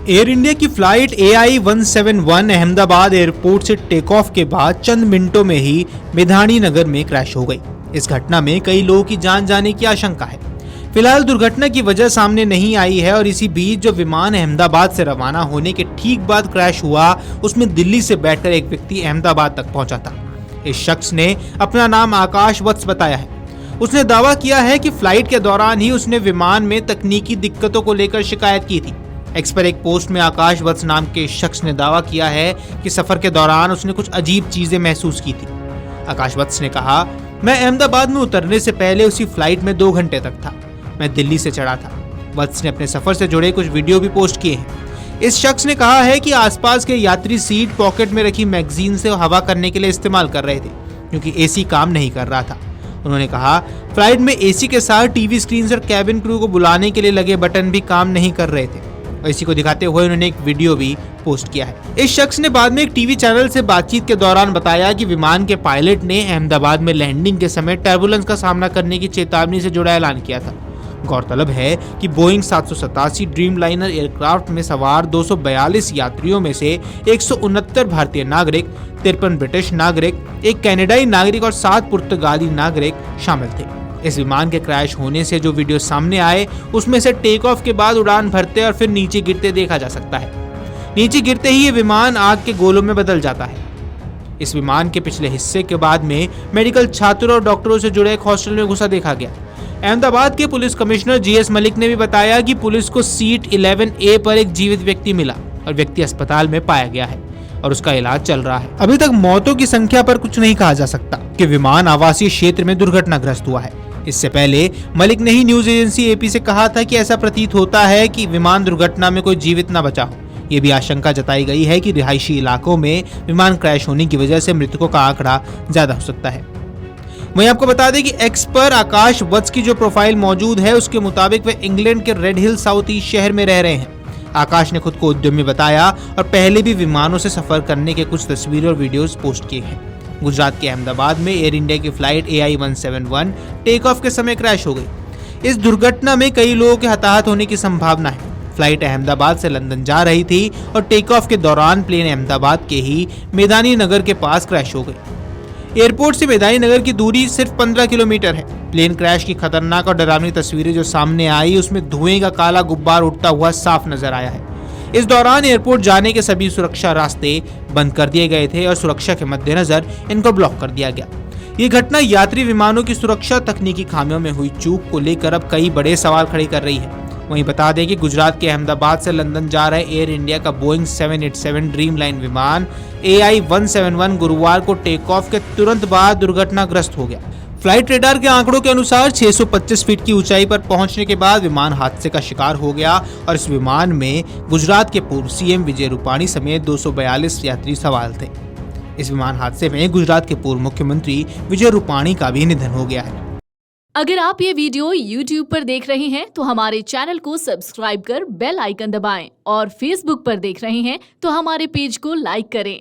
Air India की flight AI 171 Ahmedabad airport से take off के बाद चंद मिनटों में ही मेधानी नगर में क्रैश हो गई। इस घटना में कई लोगों की जान जाने की आशंका है। फिलहाल दुर्घटना की वजह सामने नहीं आई है और इसी बीच जो विमान अहमदाबाद से रवाना होने के ठीक बाद क्रैश हुआ, उसमें दिल्ली से बैठकर एक व्यक्ति अहमदाबाद तक पहुंचा था। इस शख्स ने अपना नाम आकाश वत्स बताया है। उसने दावा किया है कि फ्लाइट के दौरान ही उसने विमान में तकनीकी दिक्कतों को लेकर शिकायत की थी। एक्स पर एक पोस्ट में आकाश वत्स नाम के शख्स ने दावा किया है कि सफर के दौरान उसने कुछ अजीब चीजें महसूस की थी। आकाश वत्स ने कहा, मैं अहमदाबाद में उतरने से पहले उसी फ्लाइट में 2 घंटे तक था। मैं दिल्ली से चढ़ा था। वत्स ने अपने सफर से जुड़े कुछ वीडियो भी पोस्ट किए हैं। इस शख्स ने कहा है कि आसपास के यात्री सीट पॉकेट में रखी मैगजीन से हवा करने के लिए इस्तेमाल कर रहे थे, क्योंकि एसी काम नहीं कर रहा था। उन्होंने कहा, फ्लाइट में एसी के साथ टीवी स्क्रीन और कैबिन क्रू को बुलाने के लिए लगे बटन भी काम नहीं कर रहे थे। इसी को दिखाते हुए उन्होंने एक वीडियो भी पोस्ट किया है। इस शख्स ने बाद में एक टीवी चैनल से बातचीत के दौरान बताया कि विमान के पायलट ने अहमदाबाद में लैंडिंग के समय टर्बुलेंस का सामना करने की चेतावनी से जुड़ा ऐलान किया था। गौरतलब है कि बोइंग 787 ड्रीम लाइनर एयरक्राफ्ट में सवार 242 यात्रियों में से 169 भारतीय नागरिक, 53 ब्रिटिश नागरिक, एक कनाडाई नागरिक और 7 पुर्तगाली नागरिक शामिल थे। इस विमान के क्रैश होने से जो वीडियो सामने आए, उसमें से टेक ऑफ के बाद उड़ान भरते और फिर नीचे गिरते देखा जा सकता है। नीचे गिरते ही ये विमान आग के गोलों में बदल जाता है। इस विमान के पिछले हिस्से के बाद में मेडिकल छात्रों और डॉक्टरों से जुड़े एक हॉस्टल में घुसा देखा गया। अहमदाबाद के पुलिस कमिश्नर GS मलिक ने भी बताया कि पुलिस को सीट 11A पर एक जीवित व्यक्ति मिला और व्यक्ति अस्पताल में पाया गया है और उसका इलाज चल रहा है। अभी तक मौतों की संख्या पर कुछ नहीं कहा जा सकता कि विमान आवासीय क्षेत्र में दुर्घटनाग्रस्त हुआ है। इससे पहले मलिक ने ही न्यूज एजेंसी AP से कहा था कि ऐसा प्रतीत होता है कि विमान दुर्घटना में कोई जीवित न बचा हो। ये भी आशंका जताई गई है कि रिहायशी इलाकों में विमान क्रैश होने की वजह से मृतकों का आंकड़ा ज्यादा हो सकता है। वहीं आपको बता दें कि एक्स पर आकाश वत्स की जो प्रोफाइल मौजूद है, उसके मुताबिक वे इंग्लैंड के रेड हिल साउथ ईस्ट शहर में रह रहे हैं। आकाश ने खुद को उद्यमी बताया और पहले भी विमानों से सफर करने के कुछ तस्वीरें और वीडियोस पोस्ट किए हैं। गुजरात के अहमदाबाद में एयर इंडिया की फ्लाइट AI 171 टेक ऑफ के समय क्रैश हो गई। इस दुर्घटना में कई लोगों के हताहत होने की संभावना है। फ्लाइट अहमदाबाद से लंदन जा रही थी और टेक ऑफ के दौरान प्लेन अहमदाबाद के ही मेधानी नगर के पास क्रैश हो गई। एयरपोर्ट से मेधानी नगर की दूरी सिर्फ 15 किलोमीटर है। प्लेन क्रैश की खतरनाक और डरावनी तस्वीरें जो सामने आई, उसमें धुएं का काला गुब्बार उठता हुआ साफ नजर आया है। इस दौरान एयरपोर्ट जाने के सभी सुरक्षा रास्ते बंद कर दिए गए थे और सुरक्षा के मद्देनजर इनको ब्लॉक कर दिया गया। ये घटना यात्री विमानों की सुरक्षा तकनीकी खामियों में हुई चूक को लेकर अब कई बड़े सवाल खड़े कर रही है। वहीं बता दें कि गुजरात के अहमदाबाद से लंदन जा रहे एयर इंडिया का बोइंग 787 ड्रीम लाइन विमान AI 171 गुरुवार को टेक ऑफ के तुरंत बाद दुर्घटनाग्रस्त हो गया। फ्लाइट रेडार के आंकड़ों के अनुसार 625 फीट की ऊंचाई पर पहुंचने के बाद विमान हादसे का शिकार हो गया और इस विमान में गुजरात के पूर्व CM विजय रूपाणी समेत 242 यात्री सवार थे। इस विमान हादसे में गुजरात के पूर्व मुख्यमंत्री विजय रूपाणी का भी निधन हो गया है। अगर आप ये वीडियो YouTube पर देख रहे हैं तो हमारे चैनल को सब्सक्राइब कर बेल आइकन दबाएं और Facebook पर देख रहे हैं तो हमारे पेज को लाइक करें।